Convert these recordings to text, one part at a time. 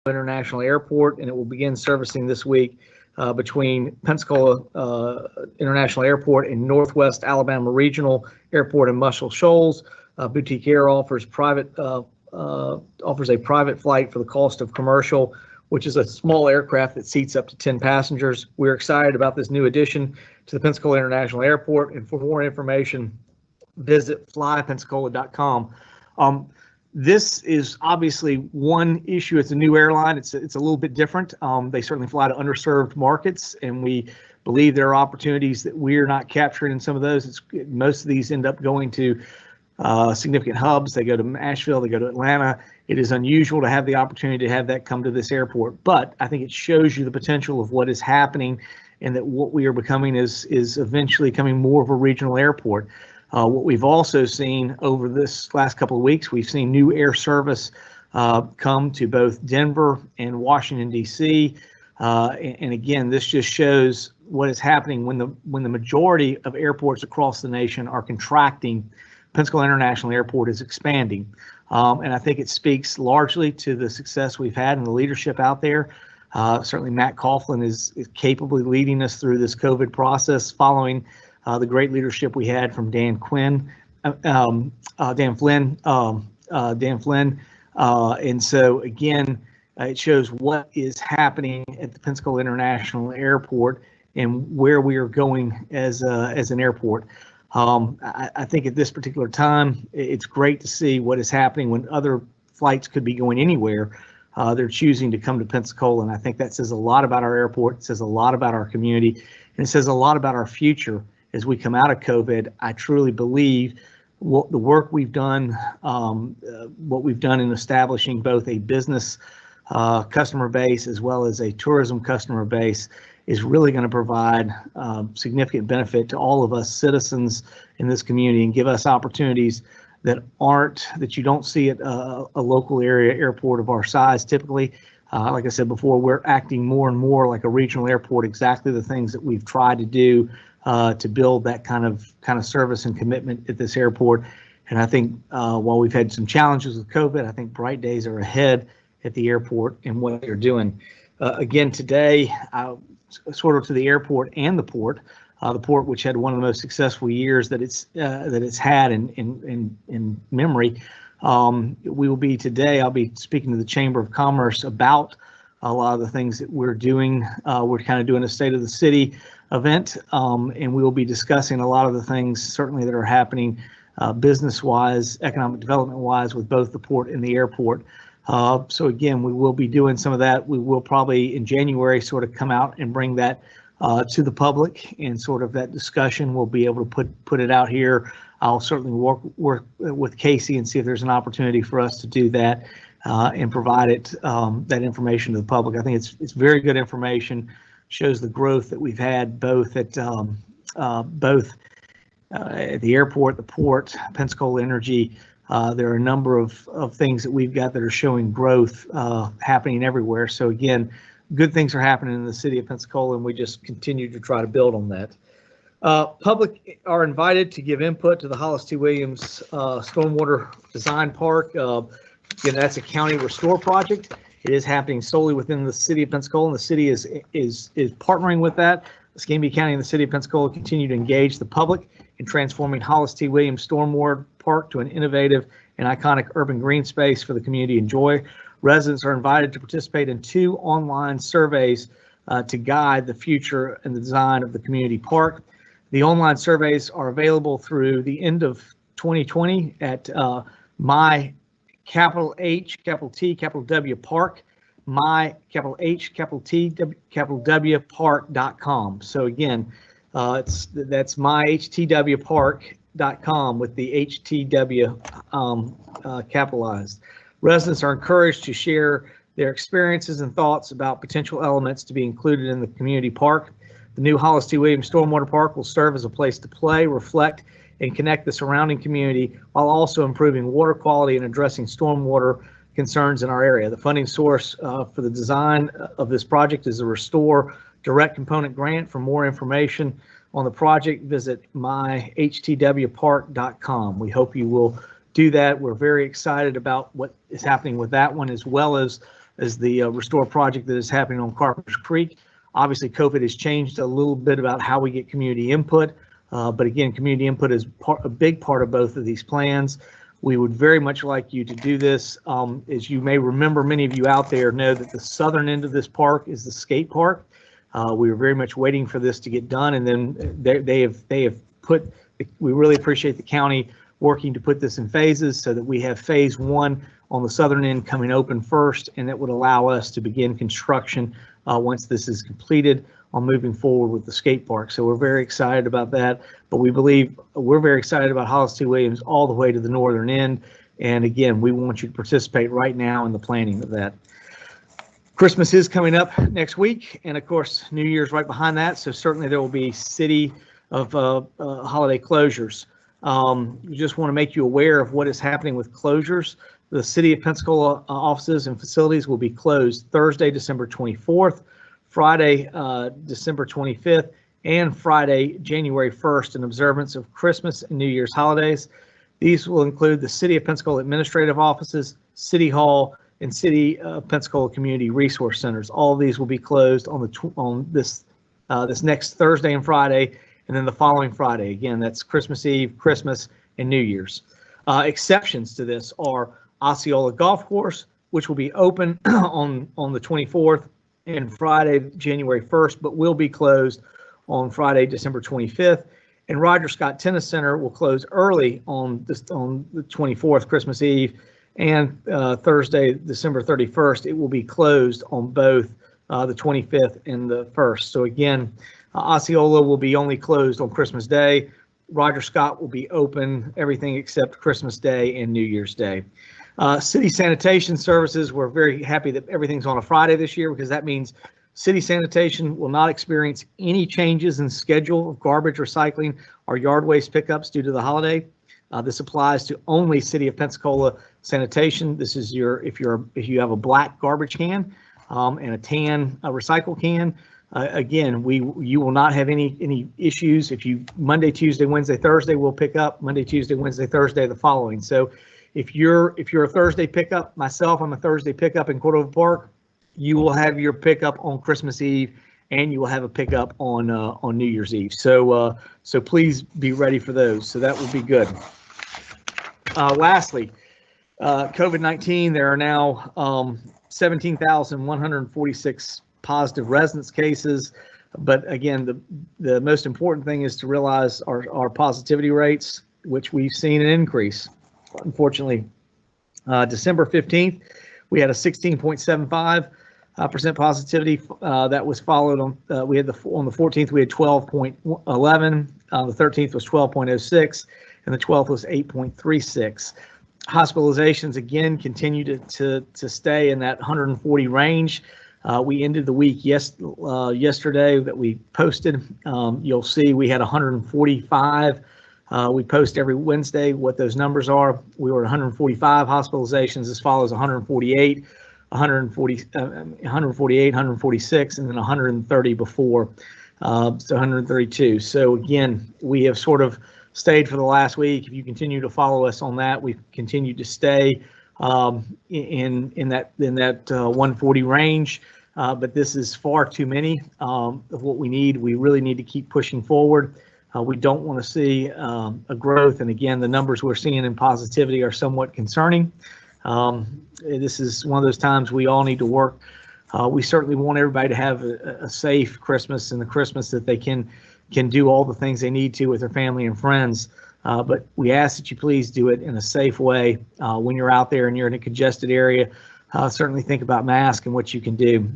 International Airport, and it will begin servicing this week between Pensacola International Airport and Northwest Alabama Regional Airport in Muscle Shoals. Boutique Air offers a private flight for the cost of commercial, which is a small aircraft that seats up to 10 passengers. We're excited about this new addition to the Pensacola International Airport, and for more information, visit flypensacola.com. This is obviously one issue. It's a new airline. It's a little bit different. They certainly fly to underserved markets, and we believe there are opportunities that we're not capturing in some of those. Most of these end up going to significant hubs. They go to Nashville, they go to Atlanta. It is unusual to have the opportunity to have that come to this airport, but I think it shows you the potential of what is happening, and that what we are becoming is eventually becoming more of a regional airport. What we've also seen over this last couple of weeks, we've seen new air service come to both Denver and Washington, D.C. And again, this just shows what is happening when the majority of airports across the nation are contracting. Pensacola International Airport is expanding. And I think it speaks largely to the success we've had and the leadership out there. Certainly Matt Coughlin is capably leading us through this COVID process, following the great leadership we had from Dan Flynn. And so again, it shows what is happening at the Pensacola International Airport and where we are going as an airport. I think at this particular time, it's great to see what is happening when other flights could be going anywhere. They're choosing to come to Pensacola, and I think that says a lot about our airport. It says a lot about our community, and it says a lot about our future as we come out of COVID. I truly believe the work we've done, in establishing both a business customer base as well as a tourism customer base, is really going to provide significant benefit to all of us citizens in this community, and give us opportunities that you don't see at a local area airport of our size. Typically, like I said before, we're acting more and more like a regional airport, exactly the things that we've tried to do to build that kind of service and commitment at this airport. And I think while we've had some challenges with COVID, I think bright days are ahead at the airport and what they're doing. Again, today, sort of to the airport and the port which had one of the most successful years that it's had in memory. I'll be speaking to the Chamber of Commerce about a lot of the things that we're doing. We're kind of doing a State of the City event, and we will be discussing a lot of the things certainly that are happening business-wise, economic development-wise, with both the port and the airport. So again, we will be doing some of that. We will probably in January sort of come out and bring that to the public, and sort of that discussion. We'll be able to put it out here. I'll certainly work with Casey and see if there's an opportunity for us to do that and provide that information to the public. I think it's very good information. Shows the growth that we've had both at the airport, the port, Pensacola Energy. There are a number of things that we've got that are showing growth happening everywhere. So again, good things are happening in the city of Pensacola, and we just continue to try to build on that. Public are invited to give input to the Hollis T. Williams Stormwater Design Park. Again, that's a county restore project. It is happening solely within the city of Pensacola, and the city is partnering with that. Escambia County and the city of Pensacola continue to engage the public in transforming Hollis T. Williams Stormwater Park to an innovative and iconic urban green space for the community to enjoy. Residents are invited to participate in 2 online surveys to guide the future and the design of the community park. The online surveys are available through the end of 2020 at my capital H, capital T, capital W Park, my capital H, capital T, capital W Park.com. So again, that's myhtwpark.com with the HTW capitalized. Residents are encouraged to share their experiences and thoughts about potential elements to be included in the community park. The new Hollis T. Williams Stormwater Park will serve as a place to play, reflect, and connect the surrounding community, while also improving water quality and addressing stormwater concerns in our area. The funding source for the design of this project is the Restore Direct Component Grant. For more information on the project, visit myhtwpark.com. We hope you will do that. We're very excited about what is happening with that one, as well as as the restore project that is happening on Carpenter's Creek. Obviously, COVID has changed a little bit about how we get community input, but again, community input is a big part of both of these plans. We would very much like you to do this. As you may remember, many of you out there know that the southern end of this park is the skate park. We were very much waiting for this to get done, and then they have put. We really appreciate the county working to put this in phases so that we have phase one on the southern end coming open first, and that would allow us to begin construction once this is completed on moving forward with the skate park. So we're very excited about that, but we're very excited about Hollis T. Williams all the way to the northern end. And again, we want you to participate right now in the planning of that. Christmas is coming up next week, and of course, New Year's right behind that. So certainly there will be city of holiday closures. We just want to make you aware of what is happening with closures. The City of Pensacola offices and facilities will be closed Thursday, December 24th, Friday, December 25th, and Friday, January 1st, in observance of Christmas and New Year's holidays. These will include the City of Pensacola administrative offices, City Hall, and City of Pensacola Community Resource Centers. All of these will be closed on this next Thursday and Friday, and then the following Friday. Again, that's Christmas Eve, Christmas, and New Year's. Exceptions to this are Osceola Golf Course, which will be open on the 24th and Friday, January 1st, but will be closed on Friday, December 25th. And Roger Scott Tennis Center will close early on the 24th, Christmas Eve, and Thursday, December 31st. It will be closed on both the 25th and the 1st. So again, Osceola will be only closed on Christmas Day. Roger Scott will be open everything except Christmas Day and New Year's Day. City sanitation services, we're very happy that everything's on a Friday this year, because that means city sanitation will not experience any changes in schedule of garbage recycling or yard waste pickups due to the holiday. This applies to only City of Pensacola sanitation. This is if you have a black garbage can and a tan recycle can. Again, you will not have any issues. If you Monday, Tuesday, Wednesday, Thursday, we'll pick up Monday, Tuesday, Wednesday, Thursday, the following. So if you're a Thursday pickup, I'm a Thursday pickup in Cordova Park, you will have your pickup on Christmas Eve, and you will have a pickup on New Year's Eve. So please be ready for those. So that will be good. Lastly, COVID-19. There are now 17,146 positive residence cases, but again, the most important thing is to realize our positivity rates, which we've seen an increase. Unfortunately, December 15th, we had a 16.75% positivity. That was followed on. On the 14th, we had 12.11. The 13th was 12.06, and the 12th was 8.36. Hospitalizations again continue to stay in that 140 range. We ended the week yesterday that we posted. You'll see we had 145. We post every Wednesday what those numbers are. We were at 145 hospitalizations. This follows 148, 146, and then 130 before, so 132. So again, we have sort of stayed for the last week. If you continue to follow us on that, we've continued to stay in that 140 range. But this is far too many of what we need. We really need to keep pushing forward. We don't want to see a growth. And again, the numbers we're seeing in positivity are somewhat concerning. This is one of those times we all need to work. We certainly want everybody to have a safe Christmas, and the Christmas that they can do all the things they need to with their family and friends. But we ask that you please do it in a safe way. When you're out there and you're in a congested area, certainly think about masks and what you can do.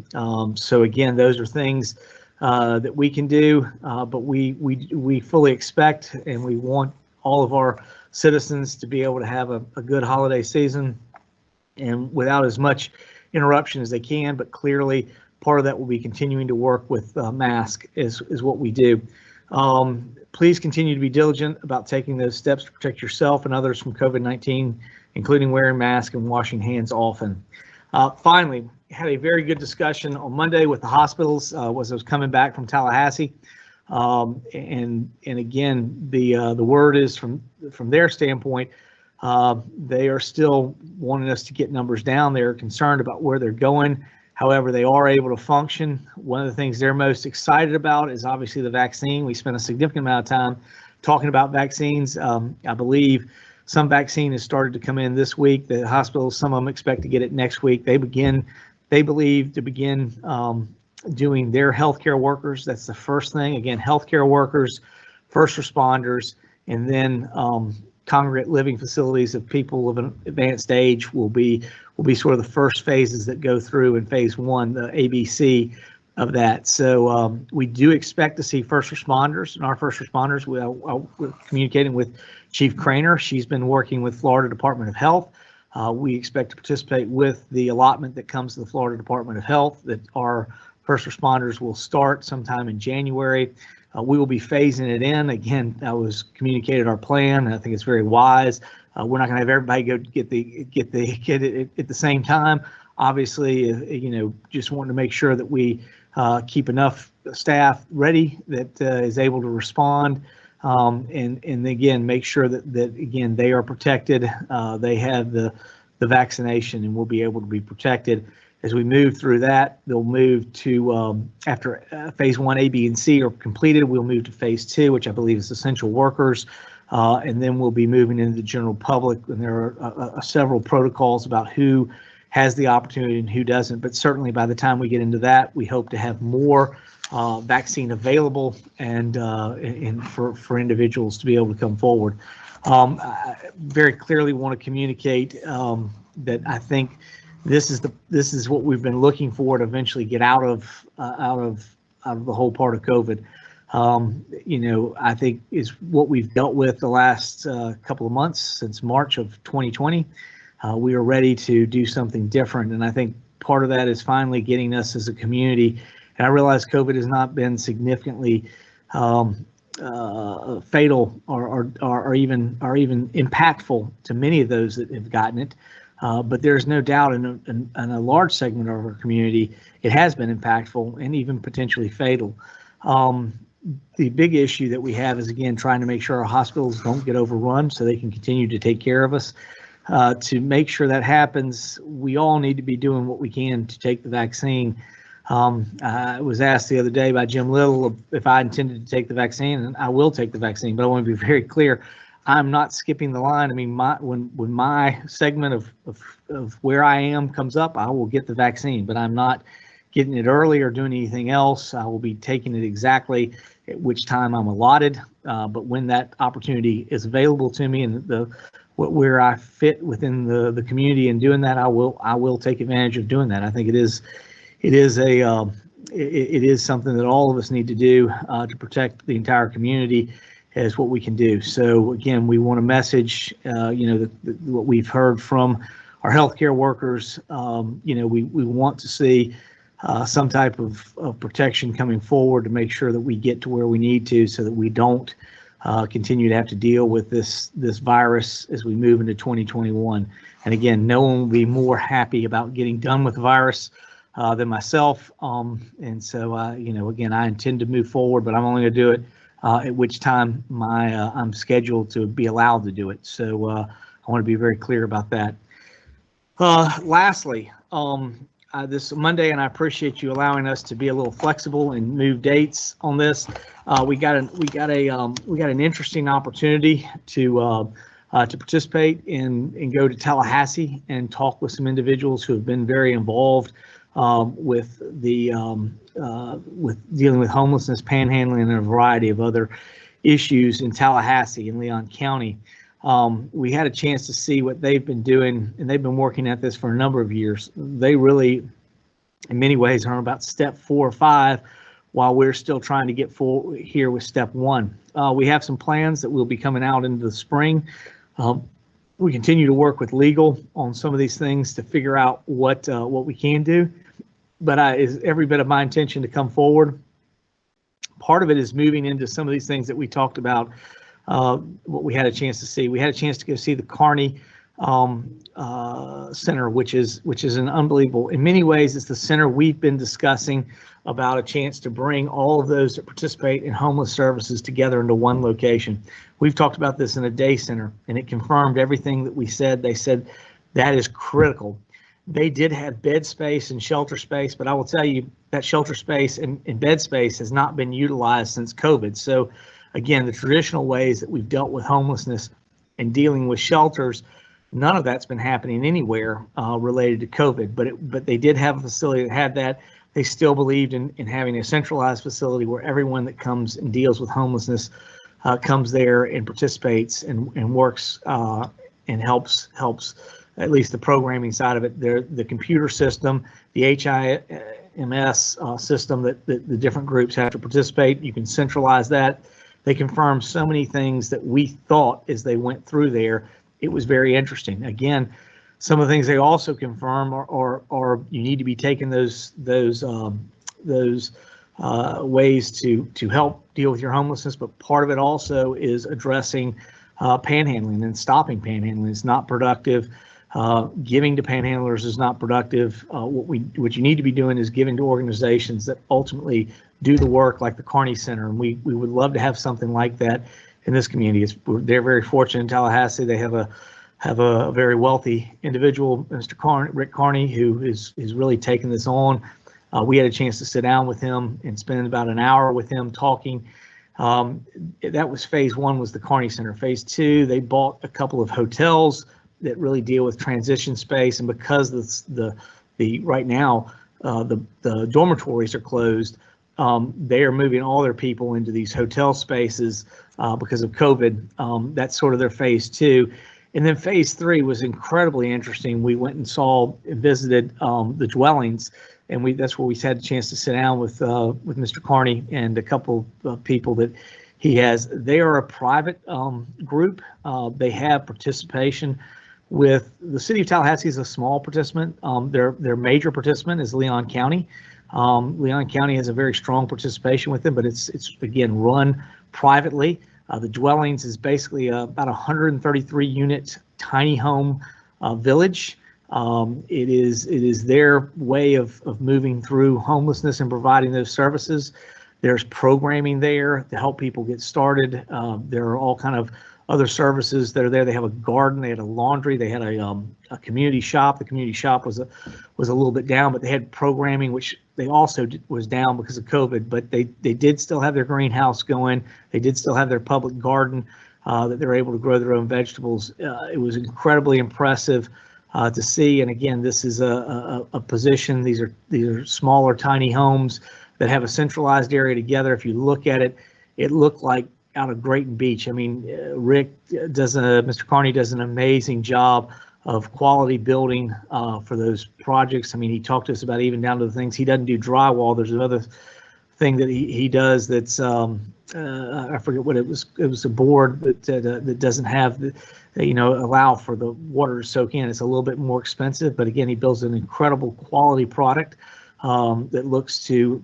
So again, those are things that we can do, but we fully expect and we want all of our citizens to be able to have a good holiday season and without as much interruption as they can. But clearly, part of that will be continuing to work with masks is what we do. Please continue to be diligent about taking those steps to protect yourself and others from COVID-19, including wearing masks and washing hands often. Finally, had a very good discussion on Monday with the hospitals as I was coming back from Tallahassee. And again, the word is from their standpoint, They are still wanting us to get numbers down. They're concerned about where they're going. However, they are able to function. One of the things they're most excited about is obviously the vaccine. We spent a significant amount of time talking about vaccines. I believe some vaccine has started to come in this week. The hospitals, some of them expect to get it next week. They believe to begin doing their healthcare workers. That's the first thing. Again, healthcare workers, first responders, and then congregate living facilities of people of an advanced age will be sort of the first phases that go through in phase one, the ABC of that. So we do expect to see first responders, and our first responders, we're communicating with Chief Craner. She's been working with Florida Department of Health. We expect to participate with the allotment that comes to the Florida Department of Health, that our first responders will start sometime in January. We will be phasing it in. Again, that was communicated our plan. I think it's very wise. We're not going to have everybody go get it at the same time. Obviously, just wanting to make sure that we keep enough staff ready that is able to respond, and again make sure that again they are protected. They have the vaccination and will be able to be protected. As we move through that, they'll move to, after phase one, A, B, and C are completed, we'll move to phase two, which I believe is essential workers. And then we'll be moving into the general public. And there are several protocols about who has the opportunity and who doesn't. But certainly by the time we get into that, we hope to have more vaccine available and for individuals to be able to come forward. I very clearly want to communicate that I think this is what we've been looking for to eventually get out of the whole part of COVID. I think is what we've dealt with the last couple of months since March of 2020. We are ready to do something different, and I think part of that is finally getting us as a community. And I realize COVID has not been significantly fatal or even impactful to many of those that have gotten it. But there's no doubt in a large segment of our community, it has been impactful and even potentially fatal. The big issue that we have is, again, trying to make sure our hospitals don't get overrun so they can continue to take care of us. To make sure that happens, we all need to be doing what we can to take the vaccine. I was asked the other day by Jim Little if I intended to take the vaccine, and I will take the vaccine, but I want to be very clear. I'm not skipping the line. I mean, when my segment of where I am comes up, I will get the vaccine, but I'm not getting it early or doing anything else. I will be taking it exactly at which time I'm allotted. But when that opportunity is available to me and where I fit within the community and doing that, I will take advantage of doing that. I think it is something that all of us need to do to protect the entire community. Is what we can do. So again, we want to message, what we've heard from our healthcare workers. We want to see some type of protection coming forward to make sure that we get to where we need to, so that we don't continue to have to deal with this virus as we move into 2021. And again, no one will be more happy about getting done with the virus than myself. And so, again, I intend to move forward, but I'm only going to do it at which time I'm scheduled to be allowed to do it. So I want to be very clear about that. Lastly, this Monday, and I appreciate you allowing us to be a little flexible and move dates on this. We got an interesting opportunity to participate and go to Tallahassee and talk with some individuals who have been very involved with dealing with homelessness, panhandling, and a variety of other issues in Tallahassee and Leon County. We had a chance to see what they've been doing, and they've been working at this for a number of years. They really, in many ways, are about step 4 or 5, while we're still trying to get full here with step 1. We have some plans that will be coming out into the spring. We continue to work with legal on some of these things to figure out what we can do. But it's every bit of my intention to come forward. Part of it is moving into some of these things that we talked about, what we had a chance to see. We had a chance to go see the Kearney center, which is an unbelievable. In many ways, it's the center we've been discussing about a chance to bring all of those that participate in homeless services together into one location. We've talked about this in a day center, and it confirmed everything that we said. They said that is critical. They did have bed space and shelter space, but I will tell you that shelter space and bed space has not been utilized since COVID. So again, the traditional ways that we've dealt with homelessness and dealing with shelters, none of that's been happening anywhere related to COVID, but they did have a facility that had that. They still believed in having a centralized facility where everyone that comes and deals with homelessness comes there and participates and works and helps at least the programming side of it. The computer system, the HIMS system that the different groups have to participate. You can centralize that. They confirmed so many things that we thought as they went through there. It was very interesting. Again, some of the things they also confirm are you need to be taking those ways to help deal with your homelessness, but part of it also is addressing panhandling and stopping panhandling. It's not productive. Giving to panhandlers is not productive. What you need to be doing is giving to organizations that ultimately do the work, like the Carney Center, and we would love to have something like that in this community. They're very fortunate in Tallahassee. They have a very wealthy individual, Mr. Rick Carney, who is really taking this on. We had a chance to sit down with him and spend about an hour with him talking. That was phase one, was the Carney Center. Phase two, they bought a couple of hotels that really deal with transition space, and because the right now the dormitories are closed, they are moving all their people into these hotel spaces because of COVID. That's sort of their phase two. And then phase three was incredibly interesting. We went and visited the dwellings, and that's where we had a chance to sit down with Mr. Carney and a couple of people that he has. They are a private group. They have participation with the city of Tallahassee is a small participant. Their major participant is Leon County. Leon County has a very strong participation with them, but it's again run privately. The dwellings is basically about 133 unit tiny home village. It is their way of moving through homelessness and providing those services. There's programming there to help people get started. There are all kind of other services that are there. They have a garden, they had a laundry, they had a community shop. The community shop was a little bit down, but they had programming, which they also was down because of COVID, but they did still have their greenhouse going. They did still have their public garden that they're able to grow their own vegetables. It was incredibly impressive to see. And again, this is a position. These are smaller, tiny homes that have a centralized area together. If you look at it, it looked like out of Grayton Beach. I mean, Mr. Carney does an amazing job of quality building for those projects. I mean, he talked to us about even down to the things he doesn't do drywall. There's another thing that he does that's I forget what it was. It was a board that doesn't have allow for the water to soak in. It's a little bit more expensive, but again, he builds an incredible quality product that looks to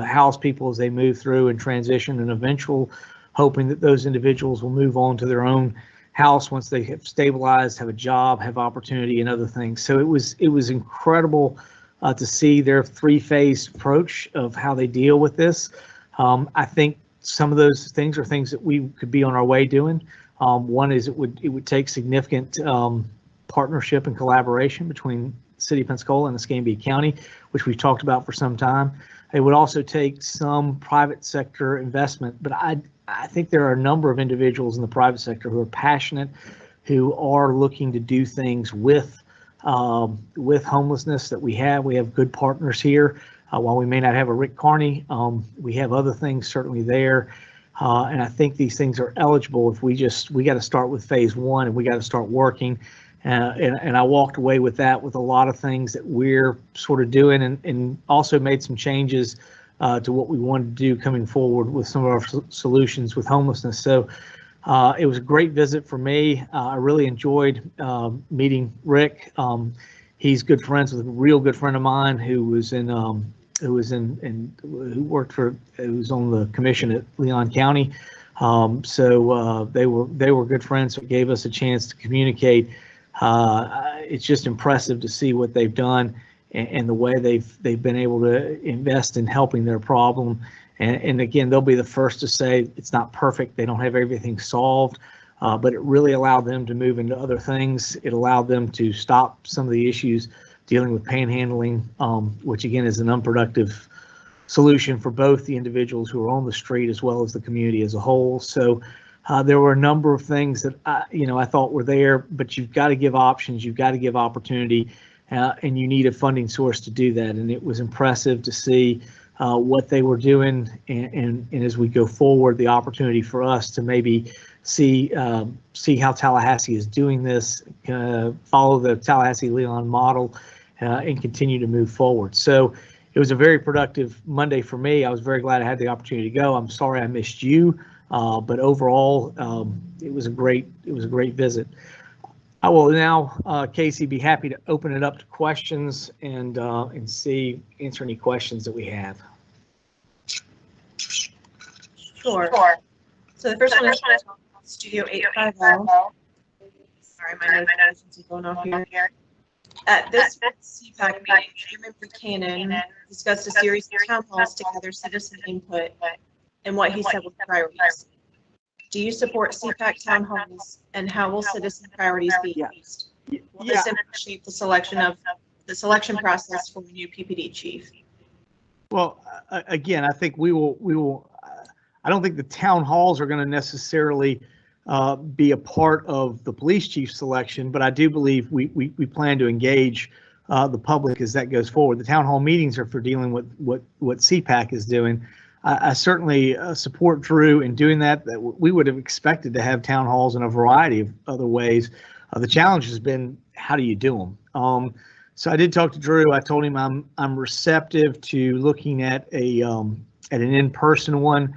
house people as they move through and transition, and eventual hoping that those individuals will move on to their own house once they have stabilized, have a job, have opportunity, and other things. So it was incredible to see their three-phase approach of how they deal with this. I think some of those things are things that we could be on our way doing. One is it would take significant partnership and collaboration between the city of Pensacola and Escambia County, which we've talked about for some time. It would also take some private sector investment, but I think there are a number of individuals in the private sector who are passionate, who are looking to do things with homelessness that we have. We have good partners here. While we may not have a Rick Carney, we have other things certainly there. And I think these things are eligible if we got to start with phase one, and we got to start working. And I walked away with that, with a lot of things that we're sort of doing, and also made some changes to what we wanted to do coming forward with some of our solutions with homelessness. So it was a great visit for me. I really enjoyed meeting Rick. He's good friends with a real good friend of mine who was on the commission at Leon County. So they were good friends. So it gave us a chance to communicate It's just impressive to see what they've done and the way they've been able to invest in helping their problem. And again, they'll be the first to say it's not perfect. They don't have everything solved, but it really allowed them to move into other things. It allowed them to stop some of the issues dealing with panhandling, which again is an unproductive solution for both the individuals who are on the street as well as the community as a whole. So there were a number of things that I thought were there, but you've got to give options, you've got to give opportunity, and you need a funding source to do that. And it was impressive to see what they were doing, and as we go forward, the opportunity for us to maybe see how Tallahassee is doing this, follow the Tallahassee-Leon model, and continue to move forward. So it was a very productive Monday for me. I was very glad I had the opportunity to go. I'm sorry I missed you, but overall, it was a great visit. I will now, Casey, be happy to open it up to questions and answer any questions that we have. Sure. So the first one is Studio 850. Sorry, my notifications are going off here. At this CPAC meeting, Chairman Buchanan discussed a series of town halls to gather citizen input and what he said were priorities. Do you support CPAC town halls, and how will citizen priorities be used? Will this shape the selection process for the new PPD chief? Well, again, I think we will. I don't think the town halls are going to necessarily be a part of the police chief selection, but I do believe we plan to engage the public as that goes forward. The town hall meetings are for dealing with what CPAC is doing. I certainly support Drew in doing that. We would have expected to have town halls in a variety of other ways. The challenge has been, how do you do them? So I did talk to Drew. I told him I'm receptive to looking at an in-person one.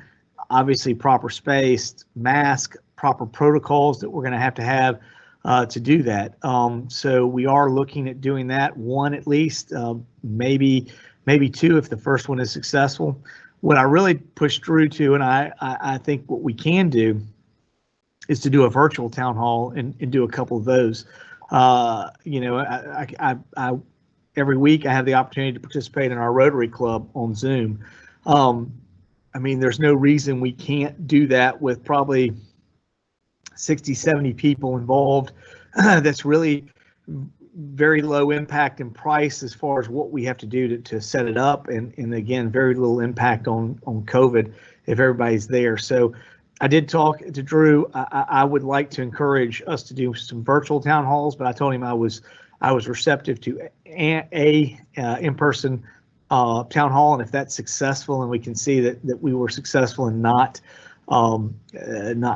Obviously, proper space, mask, proper protocols that we're going to have to do that. So we are looking at doing that, one at least, maybe two if the first one is successful. What I really pushed Drew to, and I think what we can do, is to do a virtual town hall and do a couple of those. Every week I have the opportunity to participate in our Rotary Club on Zoom. I mean, there's no reason we can't do that with probably 60, 70 people involved. That's really very low impact in price as far as what we have to do to set it up. And again, very little impact on COVID if everybody's there. So I did talk to Drew. I would like to encourage us to do some virtual town halls, but I told him I was receptive to a in-person town hall, and if that's successful and we can see that we were successful in not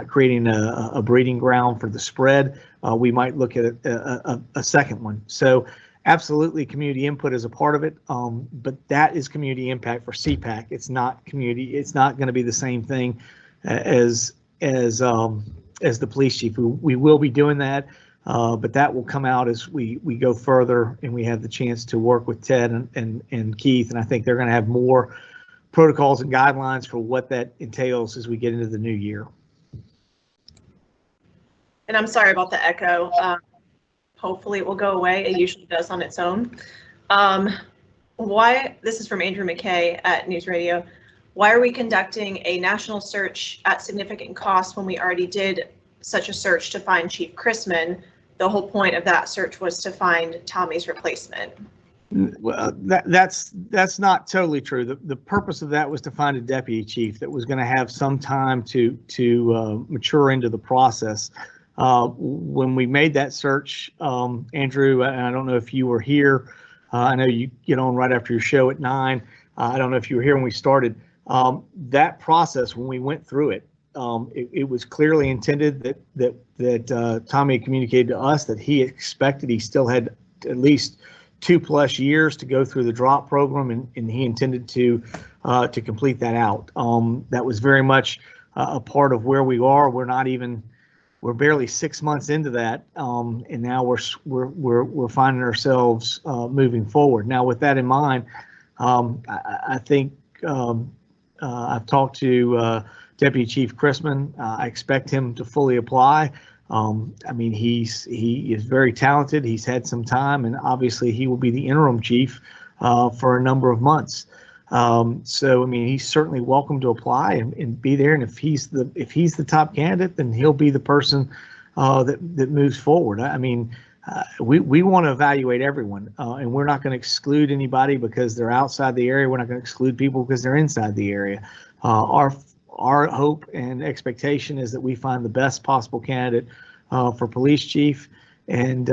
creating a breeding ground for the spread, we might look at a second one. So absolutely, community input is a part of it, but that is community impact for CPAC. It's not community. It's not going to be the same thing as the police chief. We will be doing that. But that will come out as we go further and we have the chance to work with Ted and Keith. And I think they're going to have more protocols and guidelines for what that entails as we get into the new year. And I'm sorry about the echo. Hopefully it will go away. It usually does on its own. This is from Andrew McKay at News Radio. Why are we conducting a national search at significant cost when we already did such a search to find Chief Chrisman? The whole point of that search was to find Tommy's replacement. Well, that's not totally true. The purpose of that was to find a deputy chief that was going to have some time to mature into the process. When we made that search, Andrew, and I don't know if you were here. I know you get on right after your show at 9. I don't know if you were here when we started. That process, when we went through it, it was clearly intended that Tommy had communicated to us that he expected he still had at least 2+ years to go through the drop program, and he intended to complete that out. That was very much a part of where we are. We're barely 6 months into that, and now we're finding ourselves moving forward. Now, with that in mind, I think I've talked to Deputy Chief Chrisman. I expect him to fully apply. I mean, he is very talented. He's had some time, and obviously he will be the interim chief for a number of months. So I mean, he's certainly welcome to apply and be there. And if he's the top candidate, then he'll be the person that moves forward. I mean, we want to evaluate everyone, and we're not going to exclude anybody because they're outside the area. We're not going to exclude people because they're inside the area. Our hope and expectation is that we find the best possible candidate for police chief, and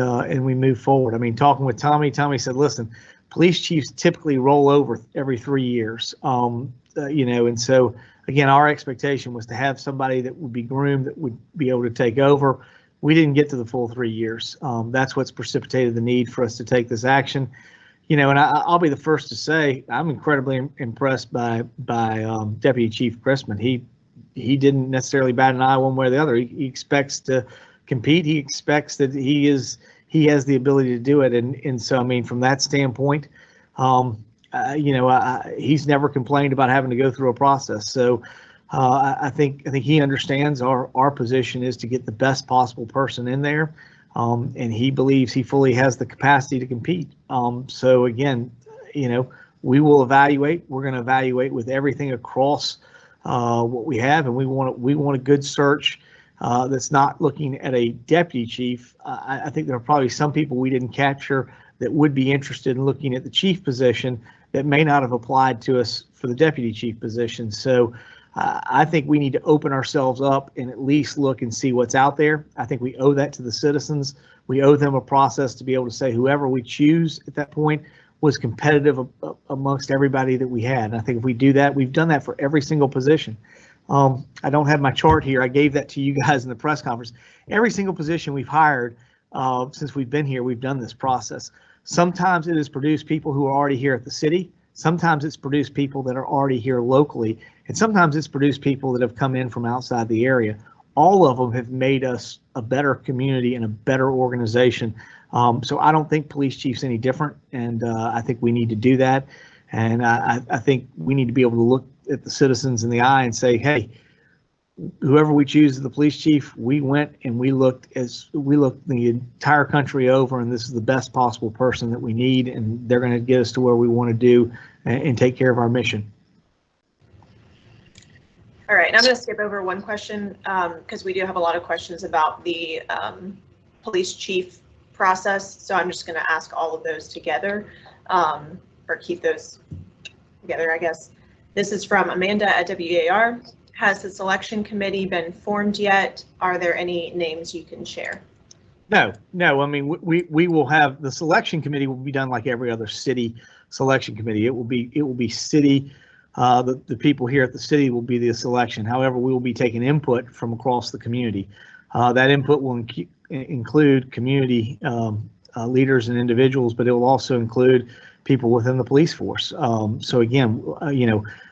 we move forward. I mean, talking with Tommy said, listen, police chiefs typically roll over every 3 years, and so again, our expectation was to have somebody that would be groomed, that would be able to take over. We didn't get to the full 3 years. That's what's precipitated the need for us to take this action. And I'll be the first to say I'm incredibly impressed by Deputy Chief Chrisman. He didn't necessarily bat an eye one way or the other. He expects to compete. He expects that he has the ability to do it. And so, I mean, from that standpoint, he's never complained about having to go through a process. So I think he understands our position is to get the best possible person in there. And he believes he fully has the capacity to compete. So again, we will evaluate. We're going to evaluate with everything across what we have, and we want a good search that's not looking at a deputy chief. I think there are probably some people we didn't capture that would be interested in looking at the chief position that may not have applied to us for the deputy chief position. So I think we need to open ourselves up and at least look and see what's out there. I think we owe that to the citizens. We owe them a process to be able to say whoever we choose at that point was competitive amongst everybody that we had. And I think if we do that, we've done that for every single position. I don't have my chart here. I gave that to you guys in the press conference. Every single position we've hired since we've been here, we've done this process. Sometimes it has produced people who are already here at the city. Sometimes it's produced people that are already here locally. And sometimes it's produced people that have come in from outside the area. All of them have made us a better community and a better organization. So I don't think police chief's any different. And I think we need to do that. And I think we need to be able to look at the citizens in the eye and say, hey, whoever we choose as the police chief, we went and we looked the entire country over, and this is the best possible person that we need, and they're going to get us to where we want to do and take care of our mission. All right, and I'm going to skip over one question because we do have a lot of questions about the police chief process. So I'm just going to ask all of those together or keep those together, I guess. This is from Amanda at WAR. Has the selection committee been formed yet? Are there any names you can share? No. I mean, we will have the selection committee will be done like every other city selection committee. It will be city. The people here at the city will be the selection. However, we will be taking input from across the community. That input will include community leaders and individuals, but it will also include people within the police force. So again,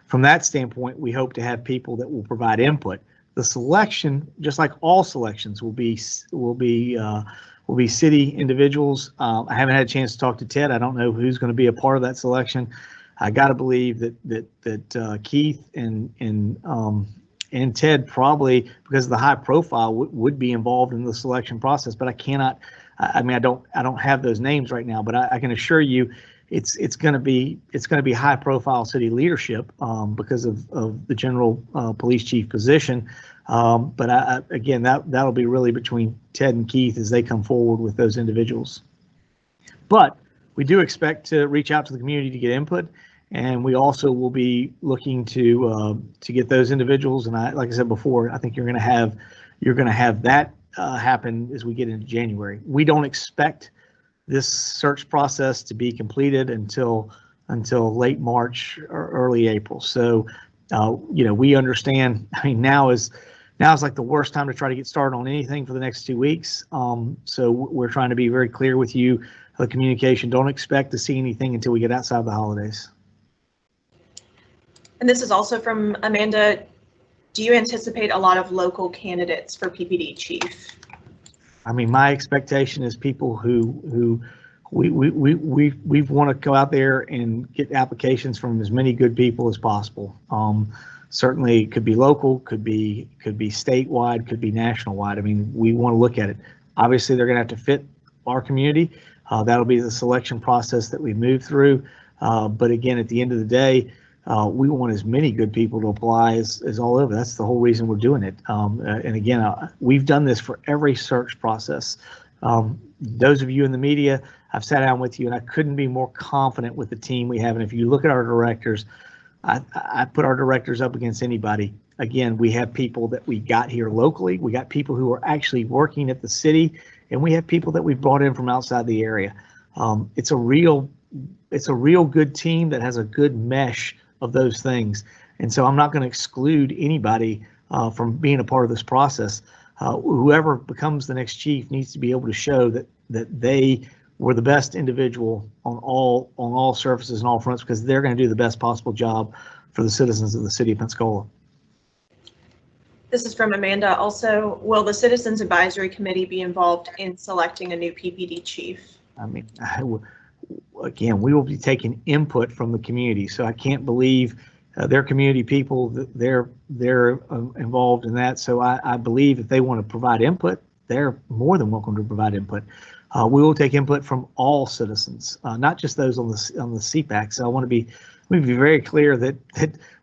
from that standpoint, we hope to have people that will provide input. The selection, just like all selections, will be city individuals. I haven't had a chance to talk to Ted. I don't know who's going to be a part of that selection. I got to believe that Keith and Ted probably, because of the high profile, would be involved in the selection process. But I cannot. I mean, I don't have those names right now. But I can assure you, it's going to be high profile city leadership because of the general police chief position. But again, that'll be really between Ted and Keith as they come forward with those individuals. But we do expect to reach out to the community to get input, and we also will be looking to get those individuals. And like I said before, I think you're going to have that happen as we get into January. We don't expect this search process to be completed until late March or early April. So, we understand. I mean, now is like the worst time to try to get started on anything for the next 2 weeks. So we're trying to be very clear with you. The communication. Don't expect to see anything until we get outside the holidays. And this is also from Amanda. Do you anticipate a lot of local candidates for PPD chief? I mean, my expectation is people who we want to go out there and get applications from as many good people as possible. Certainly, it could be local, could be statewide, could be national wide. I mean, we want to look at it. Obviously, they're going to have to fit our community. That'll be the selection process that we move through. But again, at the end of the day, we want as many good people to apply as all over. That's the whole reason we're doing it. And again, we've done this for every search process. Those of you in the media, I've sat down with you and I couldn't be more confident with the team we have. And if you look at our directors, I put our directors up against anybody. Again, we have people that we got here locally. We got people who are actually working at the city, and we have people that we've brought in from outside the area. It's a real good team that has a good mesh of those things. And so I'm not going to exclude anybody from being a part of this process. Whoever becomes the next chief needs to be able to show that they were the best individual on all surfaces and all fronts, because they're going to do the best possible job for the citizens of the city of Pensacola. This is from Amanda. Also, will the Citizens Advisory Committee be involved in selecting a new PPD chief? I mean, again, we will be taking input from the community, so I can't believe they're community people. They're involved in that. So I believe if they want to provide input, they're more than welcome to provide input. We will take input from all citizens, not just those on the CPAC. So I want to be very clear that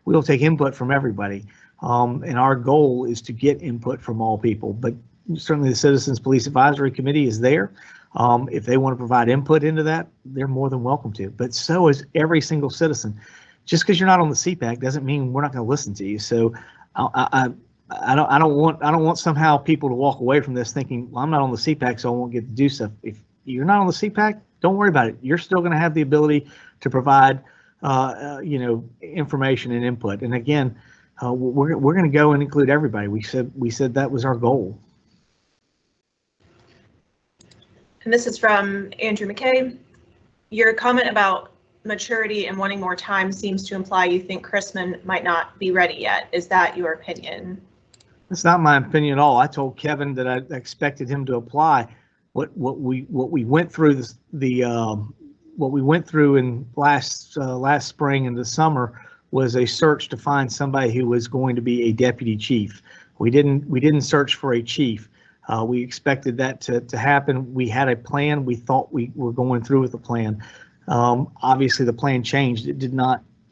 we will take input from everybody. And our goal is to get input from all people. But certainly the Citizens Police Advisory Committee is there. If they want to provide input into that, they're more than welcome to. But so is every single citizen. Just because you're not on the CPAC doesn't mean we're not going to listen to you. So I don't want somehow people to walk away from this thinking, well, I'm not on the CPAC, so I won't get to do stuff. If you're not on the CPAC, don't worry about it. You're still going to have the ability to provide, information and input. And again, we're going to go and include everybody. We said that was our goal. And this is from Andrew McKay. Your comment about maturity and wanting more time seems to imply you think Chrisman might not be ready yet. Is that your opinion? It's not my opinion at all. I told Kevin that I expected him to apply. What we went through what we went through in last spring and the summer was a search to find somebody who was going to be a deputy chief. We didn't search for a chief. We expected that to happen. We had a plan. We thought we were going through with the plan. Obviously, the plan changed. It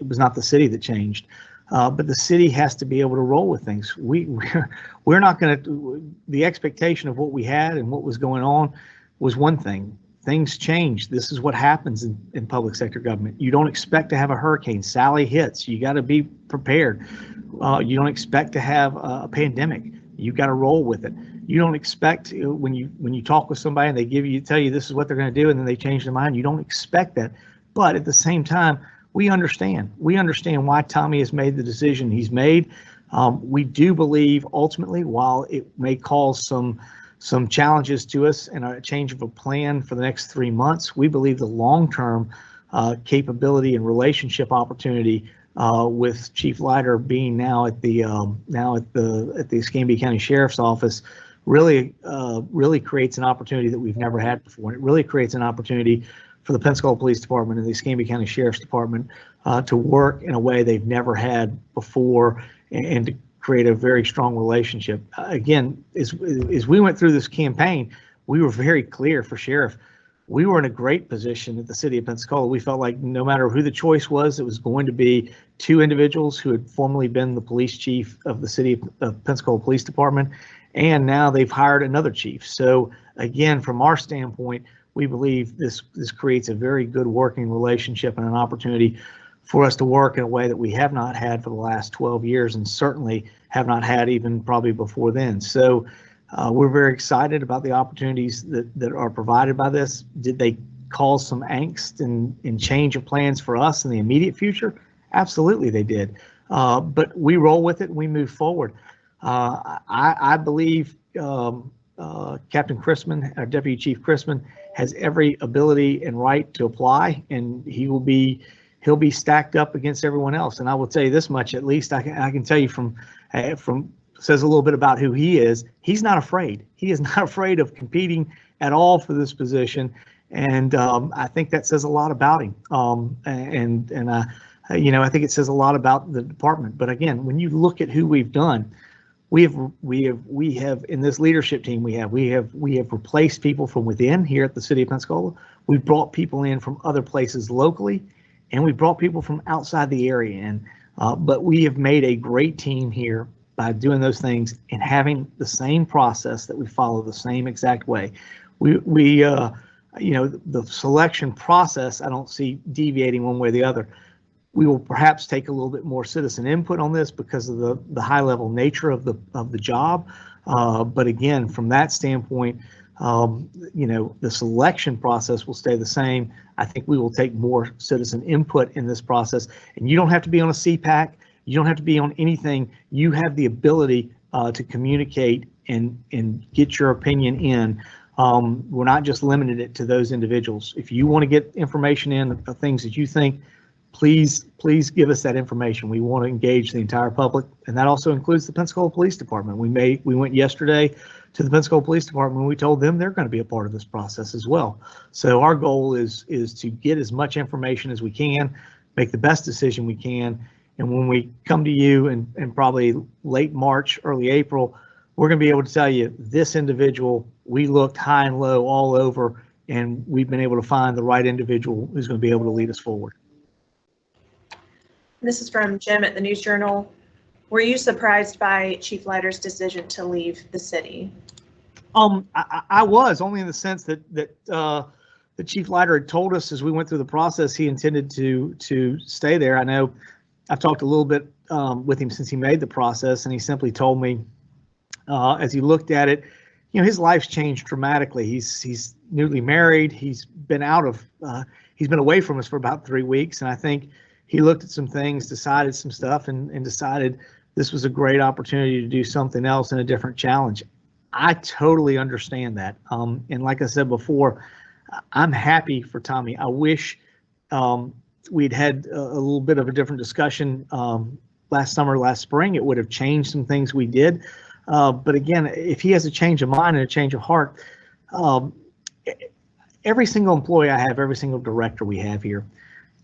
was not the city that changed. But the city has to be able to roll with things. We're not going to. The expectation of what we had and what was going on was one thing. Things change. This is what happens in public sector government. You don't expect to have a hurricane. Sally hits. You got to be prepared. You don't expect to have a pandemic. You got to roll with it. You don't expect when you talk with somebody and they tell you this is what they're going to do and then they change their mind. You don't expect that. But at the same time, we understand. We understand why Tommy has made the decision he's made. We do believe ultimately, while it may cause some challenges to us and a change of a plan for the next 3 months, we believe the long-term capability and relationship opportunity with Chief Leiter being now at the Escambia County Sheriff's Office really creates an opportunity that we've never had before. And it really creates an opportunity for the Pensacola Police Department and the Escambia County Sheriff's Department to work in a way they've never had before and to create a very strong relationship. Again, as we went through this campaign, we were very clear for Sheriff. We were in a great position at the city of Pensacola. We felt like no matter who the choice was, it was going to be two individuals who had formerly been the police chief of the city of Pensacola Police Department, and now they've hired another chief. So again, from our standpoint, we believe this creates a very good working relationship and an opportunity for us to work in a way that we have not had for the last 12 years and certainly have not had even probably before then. So we're very excited about the opportunities that are provided by this. Did they cause some angst and change of plans for us in the immediate future? Absolutely they did. But we roll with it and we move forward. I believe Captain Chrisman, our Deputy Chief Chrisman, has every ability and right to apply, and he'll be stacked up against everyone else. And I will tell you this much, at least I can tell you from says a little bit about who he is. He's not afraid. He is not afraid of competing at all for this position. And I think that says a lot about him. And I think it says a lot about the department. But again, when you look at who we've done, we have in this leadership team, we have replaced people from within here at the city of Pensacola. We've brought people in from other places locally, and we brought people from outside the area in. But we have made a great team here by doing those things and having the same process that we follow the same exact way. The selection process, I don't see deviating one way or the other. We will perhaps take a little bit more citizen input on this because of the high level nature of the job. But again, from that standpoint, the selection process will stay the same. I think we will take more citizen input in this process. And you don't have to be on a CPAC. You don't have to be on anything. You have the ability to communicate and get your opinion in. We're not just limited it to those individuals. If you want to get information in of things that you think, please give us that information. We want to engage the entire public, and that also includes the Pensacola Police Department. We went yesterday to the Pensacola Police Department, and we told them they're going to be a part of this process as well. So our goal is to get as much information as we can, make the best decision we can, and when we come to you in probably late March, early April, we're going to be able to tell you this individual, we looked high and low all over, and we've been able to find the right individual who's going to be able to lead us forward. This is from Jim at the News Journal. Were you surprised by Chief Leiter's decision to leave the city? I was, only in the sense that the Chief Leiter had told us as we went through the process he intended to stay there. I know I've talked a little bit with him since he made the process, and he simply told me as he looked at it, his life's changed dramatically. He's newly married. He's been away from us for about 3 weeks, and I think he looked at some things, decided some stuff, and decided this was a great opportunity to do something else and a different challenge. I totally understand that. And like I said before, I'm happy for Tommy. I wish we'd had a little bit of a different discussion last summer, last spring. It would have changed some things we did. But again, if he has a change of mind and a change of heart, every single employee I have, every single director we have here,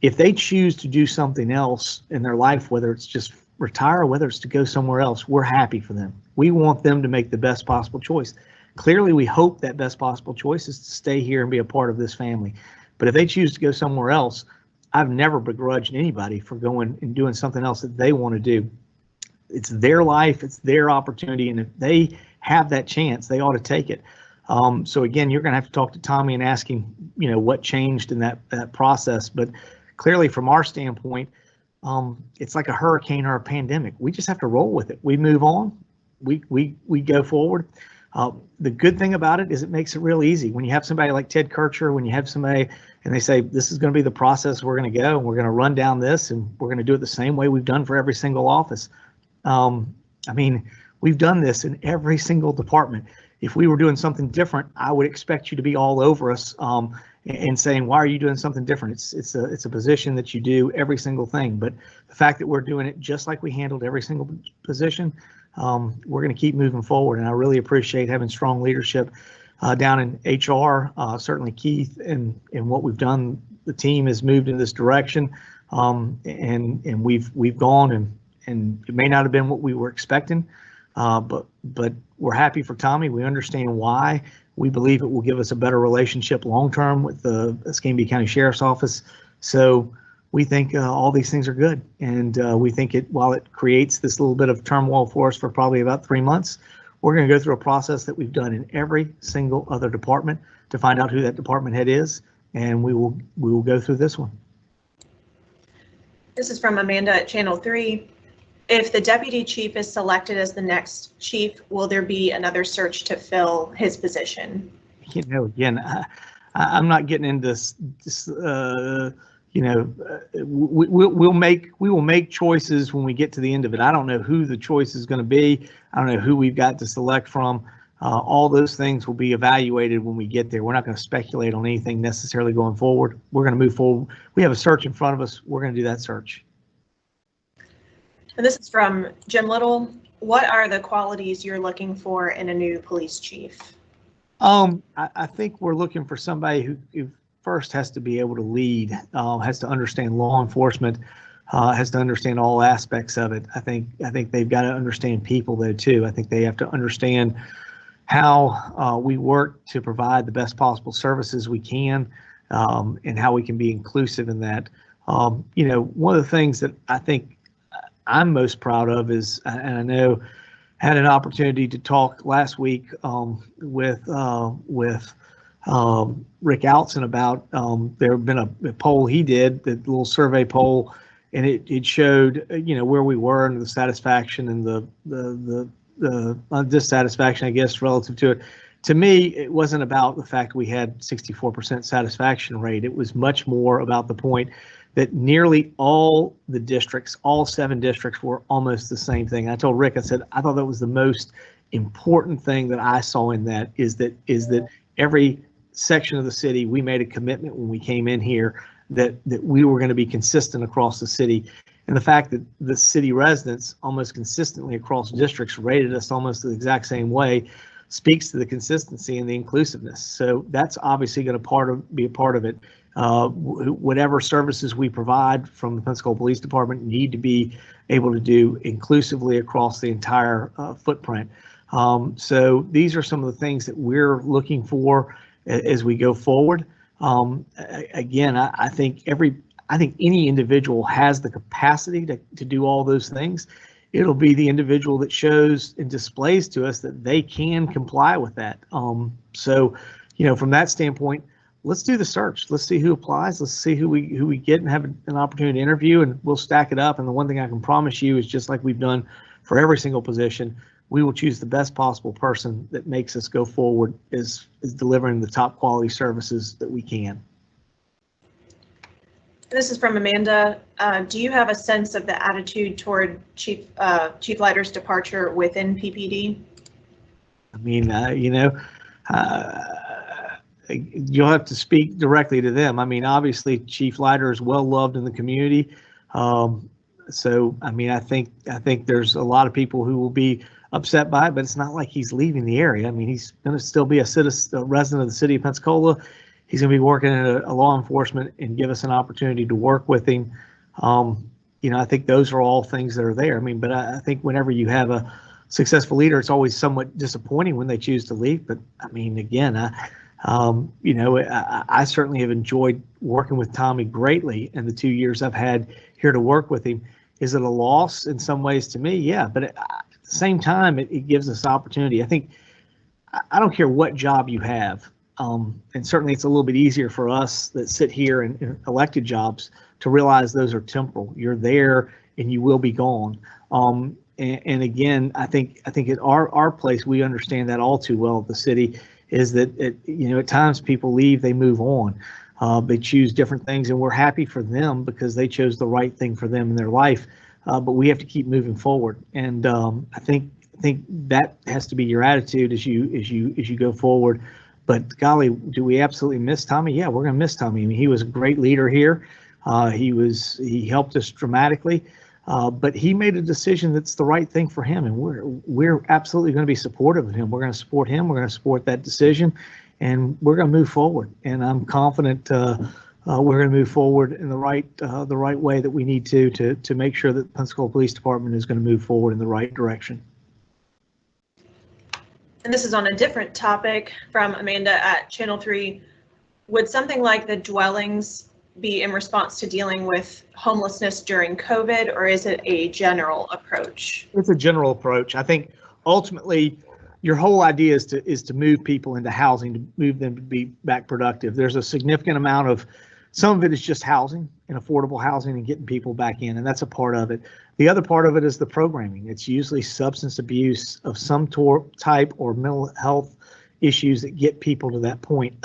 if they choose to do something else in their life, whether it's just retire or whether it's to go somewhere else, we're happy for them. We want them to make the best possible choice. Clearly, we hope that best possible choice is to stay here and be a part of this family. But if they choose to go somewhere else, I've never begrudged anybody for going and doing something else that they want to do. It's their life, it's their opportunity, and if they have that chance, they ought to take it. So again, you're going to have to talk to Tommy and ask him, what changed in that process. But clearly, from our standpoint, it's like a hurricane or a pandemic. We just have to roll with it. We move on. We go forward. The good thing about it is it makes it real easy. When you have somebody like Ted Kircher, when you have somebody and they say, this is going to be the process we're going to go, and we're going to run down this, and we're going to do it the same way we've done for every single office. We've done this in every single department. If we were doing something different, I would expect you to be all over us and saying, why are you doing something different? It's a position that you do every single thing. But the fact that we're doing it just like we handled every single position, we're going to keep moving forward. And I really appreciate having strong leadership down in HR. Certainly Keith and what we've done, the team has moved in this direction, and we've gone, and it may not have been what we were expecting, but we're happy for Tommy. We understand why. We believe it will give us a better relationship long-term with the Escambia County Sheriff's Office. So we think all these things are good. And we think while it creates this little bit of turmoil for us for probably about 3 months, we're going to go through a process that we've done in every single other department to find out who that department head is. And we will go through this one. This is from Amanda at Channel 3. If the deputy chief is selected as the next chief, will there be another search to fill his position? Again, I'm not getting into this. We will make choices when we get to the end of it. I don't know who the choice is going to be. I don't know who we've got to select from. All those things will be evaluated when we get there. We're not going to speculate on anything necessarily going forward. We're going to move forward. We have a search in front of us. We're going to do that search. And this is from Jim Little. What are the qualities you're looking for in a new police chief? I think we're looking for somebody who first has to be able to lead, has to understand law enforcement, has to understand all aspects of it. I think they've got to understand people though too. I think they have to understand how we work to provide the best possible services we can, and how we can be inclusive in that. One of the things that I think I'm most proud of is, and I know had an opportunity to talk last week with Rick Outson about there had been a poll he did, the little survey poll, and it showed where we were and the satisfaction and the dissatisfaction, I guess, relative to it. To me, it wasn't about the fact we had 64% satisfaction rate. It was much more about the point that nearly all the districts, all 7 districts, were almost the same thing. I told Rick, I said, I thought that was the most important thing that I saw in that is that every section of the city, we made a commitment when we came in here that we were going to be consistent across the city. And the fact that the city residents almost consistently across districts rated us almost the exact same way speaks to the consistency and the inclusiveness. So that's obviously going to be a part of it. Whatever services we provide from the Pensacola Police Department need to be able to do inclusively across the entire footprint. So these are some of the things that we're looking for as we go forward. Again, I think any individual has the capacity to do all those things. It'll be the individual that shows and displays to us that they can comply with that. So, from that standpoint, let's do the search. Let's see who applies. Let's see who we get and have an opportunity to interview, and we'll stack it up. And the one thing I can promise you is, just like we've done for every single position, we will choose the best possible person that makes us go forward is delivering the top quality services that we can. This is from Amanda. Do you have a sense of the attitude toward Chief Leiter's departure within PPD? I mean, you'll have to speak directly to them. I mean, obviously, Chief Leiter is well loved in the community. So, I mean, I think there's a lot of people who will be upset by it, but it's not like he's leaving the area. I mean, he's going to still be a resident of the city of Pensacola. He's going to be working in a law enforcement and give us an opportunity to work with him. I think those are all things that are there. I mean, but I think whenever you have a successful leader, it's always somewhat disappointing when they choose to leave. But I mean, again, I certainly have enjoyed working with Tommy greatly in the 2 years I've had here to work with him. Is it a loss in some ways to me? Yeah, but at the same time, it gives us opportunity. I think I don't care what job you have. And certainly it's a little bit easier for us that sit here in elected jobs to realize those are temporal. You're there and you will be gone. And again, I think at our place, we understand that all too well at the city, is that at times people leave, they move on. They choose different things, and we're happy for them because they chose the right thing for them in their life. But we have to keep moving forward. And I think that has to be your attitude as you go forward. But golly, do we absolutely miss Tommy? Yeah, we're going to miss Tommy. I mean, he was a great leader here. He helped us dramatically, but he made a decision that's the right thing for him, and we're absolutely going to be supportive of him. We're going to support him. We're going to support that decision, and we're going to move forward. And I'm confident we're going to move forward in the right way that we need to make sure that the Pensacola Police Department is going to move forward in the right direction. And this is on a different topic from Amanda at Channel 3. Would something like the dwellings be in response to dealing with homelessness during COVID, or is it a general approach? It's a general approach. I think ultimately your whole idea is to move people into housing, to move them to be back productive. There's a significant amount of, some of it is just housing and affordable housing and getting people back in, and that's a part of it. The other part of it is the programming. It's usually substance abuse of some type or mental health issues that get people to that point.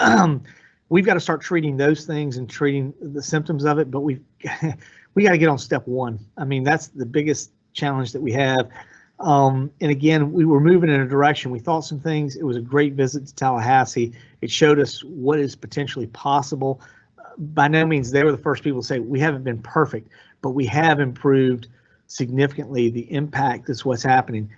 We've got to start treating those things and treating the symptoms of it, but we got to get on step one. I mean, that's the biggest challenge that we have. And again, we were moving in a direction. We thought some things. It was a great visit to Tallahassee. It showed us what is potentially possible. By no means they were the first people to say we haven't been perfect, but we have improved significantly the impact that's what's happening.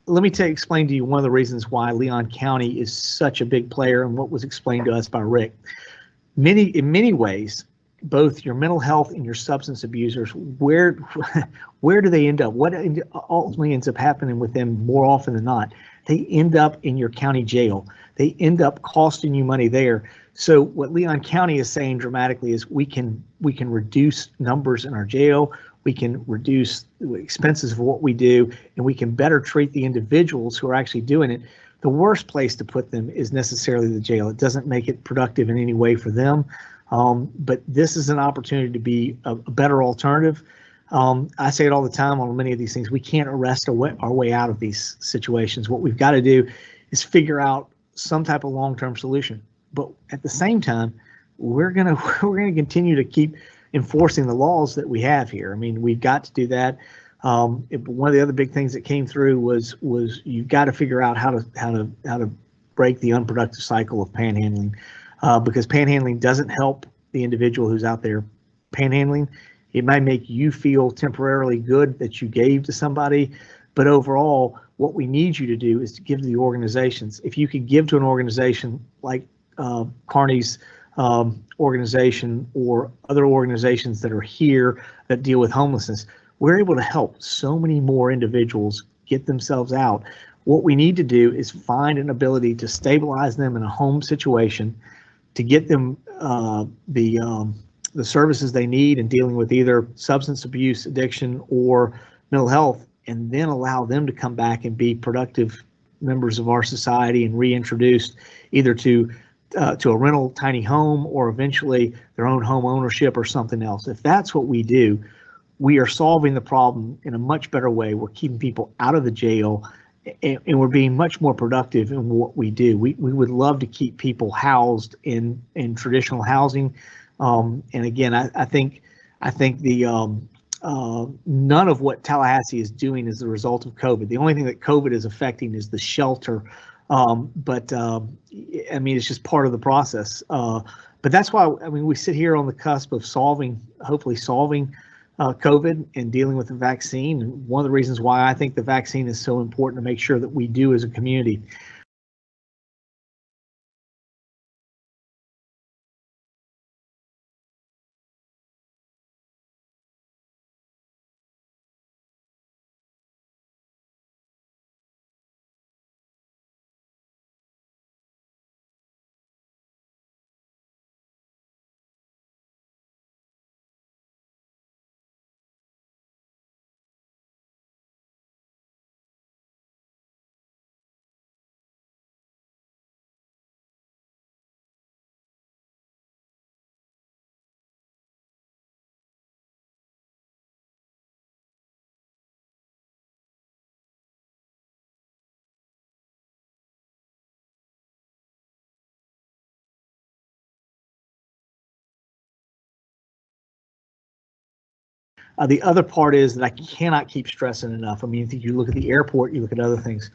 Let me explain to you one of the reasons why Leon County is such a big player and what was explained to us by Rick. In many ways, both your mental health and your substance abusers, where where do they end up? What ultimately ends up happening with them more often than not? They end up in your county jail. They end up costing you money there. So what Leon County is saying dramatically is we can reduce numbers in our jail. We can reduce the expenses of what we do, and we can better treat the individuals who are actually doing it. The worst place to put them is necessarily the jail. It doesn't make it productive in any way for them. But this is an opportunity to be a better alternative. I say it all the time on many of these things. We can't arrest our way out of these situations. What we've got to do is figure out some type of long-term solution. But at the same time, we're gonna continue to keep enforcing the laws that we have here. I mean, we've got to do that. One of the other big things that came through was you've got to figure out how to break the unproductive cycle of panhandling, because panhandling doesn't help the individual who's out there panhandling. It might make you feel temporarily good that you gave to somebody, but overall, what we need you to do is to give to the organizations. If you could give to an organization like Carney's organization or other organizations that are here that deal with homelessness, we're able to help so many more individuals get themselves out. What we need to do is find an ability to stabilize them in a home situation, to get them the services they need in dealing with either substance abuse, addiction, or mental health, and then allow them to come back and be productive members of our society and reintroduced either to a rental tiny home or eventually their own home ownership or something else. If that's what we do, we are solving the problem in a much better way. We're keeping people out of the jail, and we're being much more productive in what we do. We would love to keep people housed in traditional housing. And again, I think the none of what Tallahassee is doing is the result of COVID. The only thing that COVID is affecting is the shelter. But I mean, it's just part of the process. But that's why, I mean, we sit here on the cusp of hopefully solving COVID and dealing with the vaccine. And one of the reasons why I think the vaccine is so important to make sure that we do as a community. The other part is that I cannot keep stressing enough. I mean, if you look at the airport, you look at other things.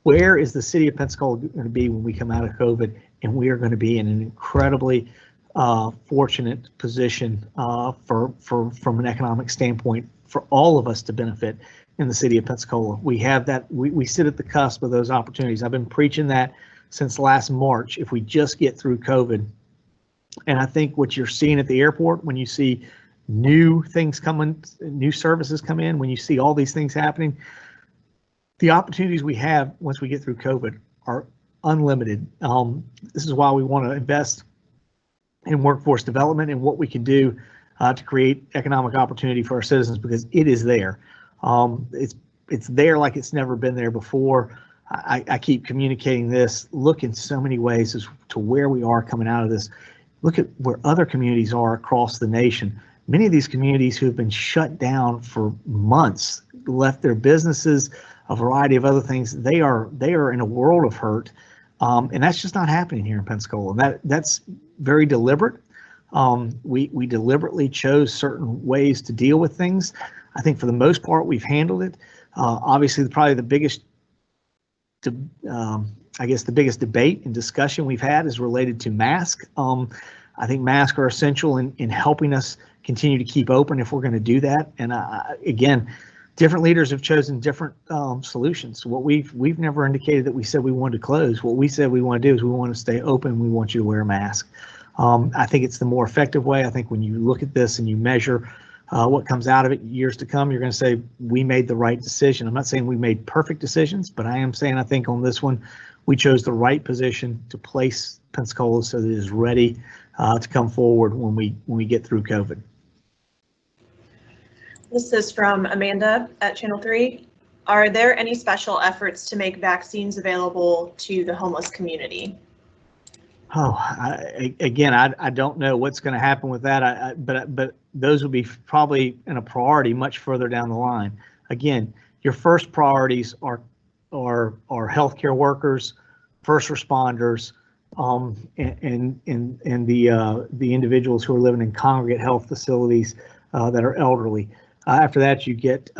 Where is the city of Pensacola going to be when we come out of COVID? And we are going to be in an incredibly fortunate position from an economic standpoint for all of us to benefit in the city of Pensacola. We have that. We sit at the cusp of those opportunities. I've been preaching that since last March. If we just get through COVID, and I think what you're seeing at the airport when you see new things coming, new services come in, when you see all these things happening, the opportunities we have once we get through COVID are unlimited. This is why we want to invest in workforce development and what we can do to create economic opportunity for our citizens, because it is there. It's there like it's never been there before. I keep communicating this. Look in so many ways as to where we are coming out of this. Look at where other communities are across the nation. Many of these communities who have been shut down for months, left their businesses, a variety of other things, they are in a world of hurt, and that's just not happening here in Pensacola. That's very deliberate. We deliberately chose certain ways to deal with things. I think for the most part we've handled it. Obviously, probably the biggest, I guess, the biggest debate and discussion we've had is related to masks. I think masks are essential in helping us continue to keep open if we're going to do that. And again, different leaders have chosen different solutions. What we've never indicated that we said we wanted to close. What we said we want to do is we want to stay open. We want you to wear a mask. I think it's the more effective way. I think when you look at this and you measure what comes out of it years to come, you're going to say we made the right decision. I'm not saying we made perfect decisions, but I am saying I think on this one we chose the right position to place Pensacola so that it is ready to come forward when we get through COVID. This is from Amanda at Channel 3. Are there any special efforts to make vaccines available to the homeless community? Oh, I don't know what's going to happen with that. But those would be probably in a priority much further down the line. Again, your first priorities are healthcare workers, first responders, and the individuals who are living in congregate health facilities that are elderly. After that, you get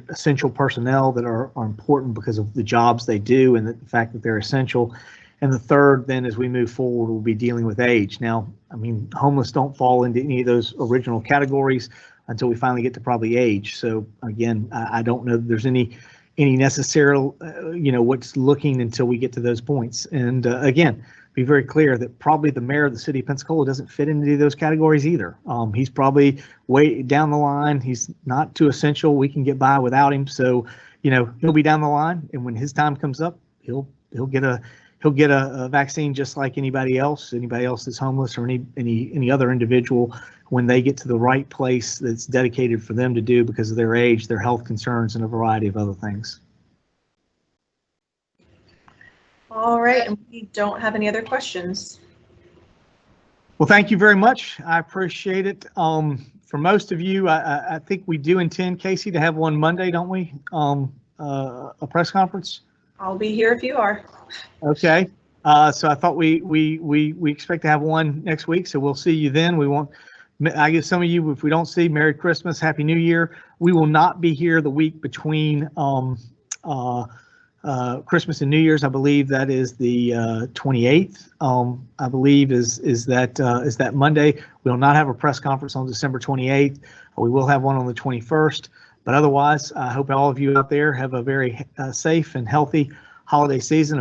essential personnel that are important because of the jobs they do and the fact that they're essential. And the third, then, as we move forward, will be dealing with age. Now, I mean, homeless don't fall into any of those original categories until we finally get to probably age. So again, I don't know that there's any necessary, what's looking until we get to those points. And again, be very clear that probably the mayor of the city of Pensacola doesn't fit into those categories either. He's probably way down the line. He's not too essential. We can get by without him. So, he'll be down the line, and when his time comes up, he'll get a vaccine just like anybody else that's homeless, or any other individual, when they get to the right place that's dedicated for them to do because of their age, their health concerns, and a variety of other things. All right, and we don't have any other questions. Well, thank you very much. I appreciate it. For most of you, I think we do intend, Casey, to have one Monday, don't we? A press conference. I'll be here if you are. Okay. So I thought we expect to have one next week, so we'll see you then. I guess some of you, if we don't see, Merry Christmas, Happy New Year. We will not be here the week between Christmas and New Year's. I believe that is the 28th. I believe is that Monday. We will not have a press conference on December 28th. We will have one on the 21st. But otherwise, I hope all of you out there have a very safe and healthy holiday season.